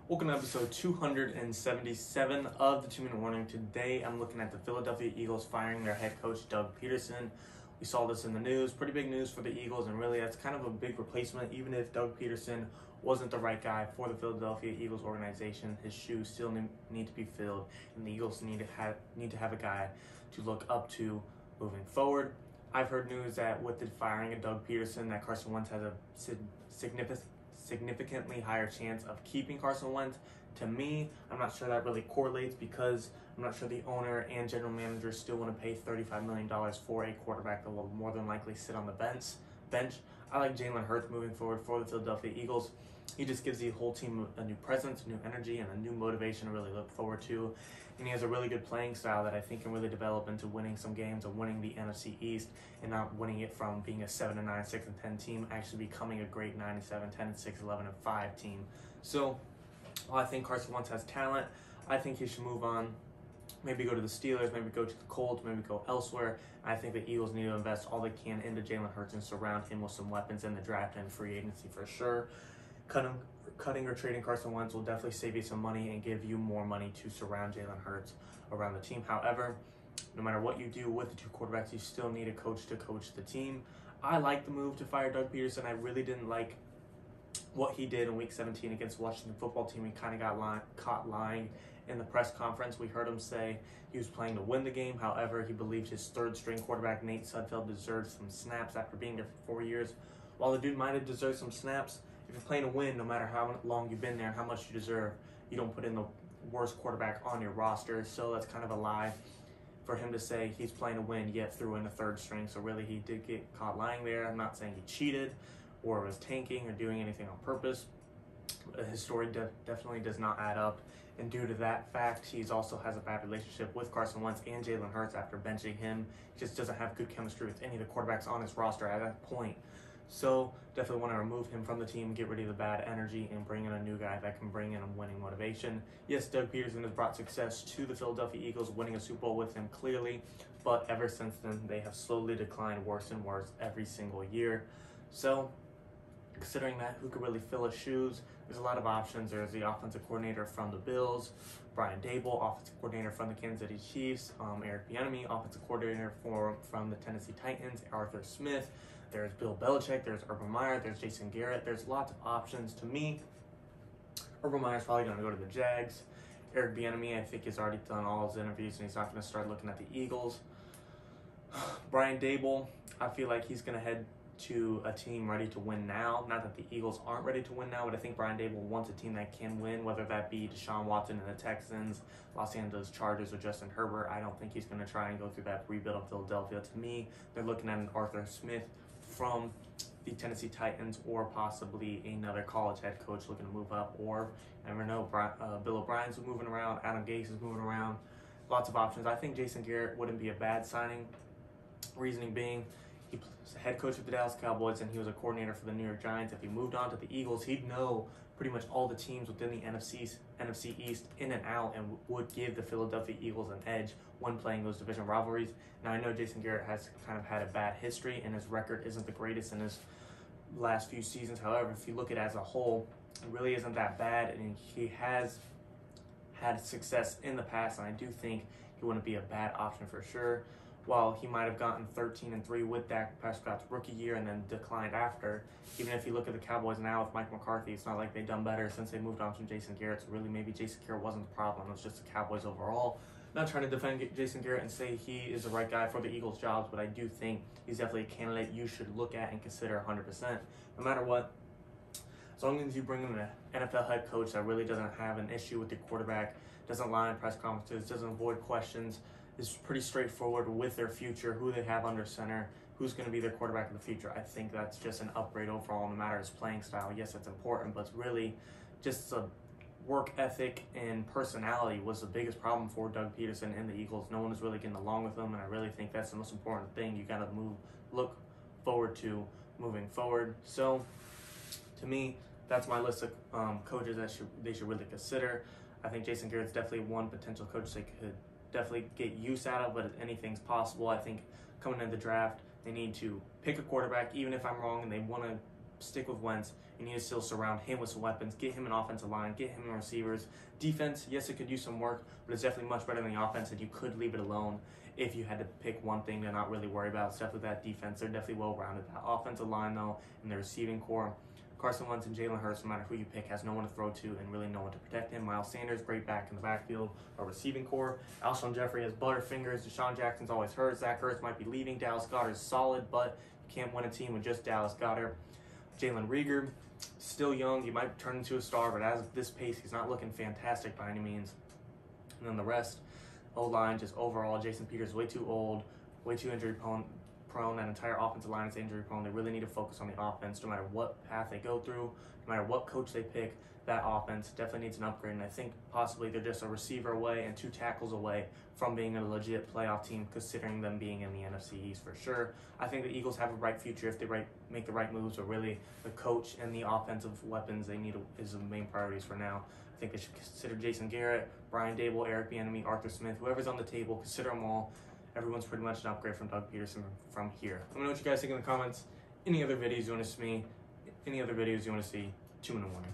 Welcome to episode 277 of the 2-Minute Warning. Today I'm looking at the Philadelphia Eagles firing their head coach Doug Pederson. We saw this in the news, pretty big news for the Eagles, and really that's kind of a big replacement. Even if Doug Pederson wasn't the right guy for the Philadelphia Eagles organization, his shoes still need to be filled, and the Eagles need to have a guy to look up to moving forward. I've heard news that with the firing of Doug Pederson, that Carson Wentz has a significantly higher chance of keeping Carson Wentz. To me, I'm not sure that really correlates because I'm not sure the owner and general manager still want to pay $35 million for a quarterback that will more than likely sit on the bench. I like Jalen Hurts moving forward for the Philadelphia Eagles. He just gives the whole team a new presence, new energy, and a new motivation to really look forward to. And he has a really good playing style that I think can really develop into winning some games and winning the NFC East and not winning it from being a 7-9, 6-10 team, actually becoming a great 9-7, 10-6, 11-5 team. So while I think Carson Wentz has talent, I think he should move on. Maybe go to the Steelers, maybe go to the Colts, maybe go elsewhere. I think the Eagles need to invest all they can into Jalen Hurts and surround him with some weapons in the draft and free agency for sure. Cutting or trading Carson Wentz will definitely save you some money and give you more money to surround Jalen Hurts around the team. However, no matter what you do with the two quarterbacks, you still need a coach to coach the team. I like the move to fire Doug Pederson. I really didn't like what he did in Week 17 against the Washington football team. He kind of got caught lying in the press conference. We heard him say he was playing to win the game. However, he believed his third-string quarterback, Nate Sudfeld, deserved some snaps after being there for 4 years. While the dude might have deserved some snaps, if you're playing to win, no matter how long you've been there and how much you deserve, you don't put in the worst quarterback on your roster. So that's kind of a lie for him to say he's playing to win, yet threw in a third string. So really, he did get caught lying there. I'm not saying he cheated or was tanking or doing anything on purpose. His story definitely does not add up. And due to that fact, he also has a bad relationship with Carson Wentz and Jalen Hurts after benching him. He just doesn't have good chemistry with any of the quarterbacks on his roster at that point. So definitely want to remove him from the team, get rid of the bad energy, and bring in a new guy that can bring in a winning motivation. Yes, Doug Pederson has brought success to the Philadelphia Eagles, winning a Super Bowl with him clearly, but ever since then, they have slowly declined worse and worse every single year. So considering that, who could really fill his shoes? There's a lot of options. There's the offensive coordinator from the Bills, Brian Daboll, offensive coordinator from the Kansas City Chiefs, Eric Bieniemy, offensive coordinator from the Tennessee Titans, Arthur Smith. There's Bill Belichick, there's Urban Meyer, there's Jason Garrett. There's lots of options. To me, Urban Meyer's probably going to go to the Jags. Eric Bieniemy, I think, has already done all his interviews, and he's not going to start looking at the Eagles. Brian Daboll, I feel like he's going to head to a team ready to win now. Not that the Eagles aren't ready to win now, but I think Brian Daboll wants a team that can win, whether that be Deshaun Watson and the Texans, Los Angeles Chargers, or Justin Herbert. I don't think he's going to try and go through that rebuild of Philadelphia. To me, they're looking at an Arthur Smith from the Tennessee Titans, or possibly another college head coach looking to move up, or I never know, Bill O'Brien's moving around, Adam Gase is moving around, lots of options. I think Jason Garrett wouldn't be a bad signing, reasoning being he was a head coach of the Dallas Cowboys and he was a coordinator for the New York Giants. If he moved on to the Eagles, he'd know pretty much all the teams within the NFC East in and out, and would give the Philadelphia Eagles an edge when playing those division rivalries. Now, I know Jason Garrett has kind of had a bad history, and his record isn't the greatest in his last few seasons. However, if you look at it as a whole, it really isn't that bad, and he has had success in the past, and I do think he wouldn't be a bad option for sure. While he might have gotten 13-3 with Dak Prescott's rookie year and then declined after, even if you look at the Cowboys now with Mike McCarthy, it's not like they've done better since they moved on from Jason Garrett. So really, maybe Jason Garrett wasn't the problem. It was just the Cowboys overall. Not trying to defend Jason Garrett and say he is the right guy for the Eagles' jobs, but I do think he's definitely a candidate you should look at and consider 100%. No matter what, as long as you bring in an NFL head coach that really doesn't have an issue with the quarterback, doesn't lie in press conferences, doesn't avoid questions, is pretty straightforward with their future, who they have under center, who's going to be their quarterback in the future. I think that's just an upgrade overall, no matter his playing style. Yes, it's important, but it's really just a work ethic and personality was the biggest problem for Doug Pederson and the Eagles. No one is really getting along with him, and I really think that's the most important thing you got to look forward to moving forward. So, to me, that's my list of coaches that they should really consider. I think Jason Garrett's definitely one potential coach they could definitely get use out of, but anything's possible. I think coming into the draft, they need to pick a quarterback, even if I'm wrong and they want to stick with Wentz. You need to still surround him with some weapons, get him an offensive line, get him receivers. Defense, yes, it could use some work, but it's definitely much better than the offense, and you could leave it alone if you had to pick one thing to not really worry about. Stuff with that defense, they're definitely well-rounded. That offensive line, though, and the receiving core, Carson Wentz and Jalen Hurts, no matter who you pick, has no one to throw to and really no one to protect him. Miles Sanders, great back in the backfield, a receiving core. Alshon Jeffrey has butterfingers. Deshaun Jackson's always hurt. Zach Ertz might be leaving. Dallas Goedert's solid, but you can't win a team with just Dallas Goedert. Jalen Reagor, still young. He might turn into a star, but as of this pace, he's not looking fantastic by any means. And then the rest, O-line, just overall, Jason Peters way too old, way too injury prone. That entire offensive line is injury prone. They really need to focus on the offense no matter what path they go through, no matter what coach they pick. That offense definitely needs an upgrade, and I think possibly they're just a receiver away and 2 tackles away from being a legit playoff team, considering them being in the NFC East for sure. I think the Eagles have a bright future if they make the right moves, but really the coach and the offensive weapons they need is the main priorities for now. I think they should consider Jason Garrett, Brian Dable, Eric Bieniemy, Arthur Smith, whoever's on the table, consider them all. Everyone's pretty much an upgrade from Doug Pederson from here. Let me know what you guys think in the comments. Any other videos you want to see, 2 in the morning.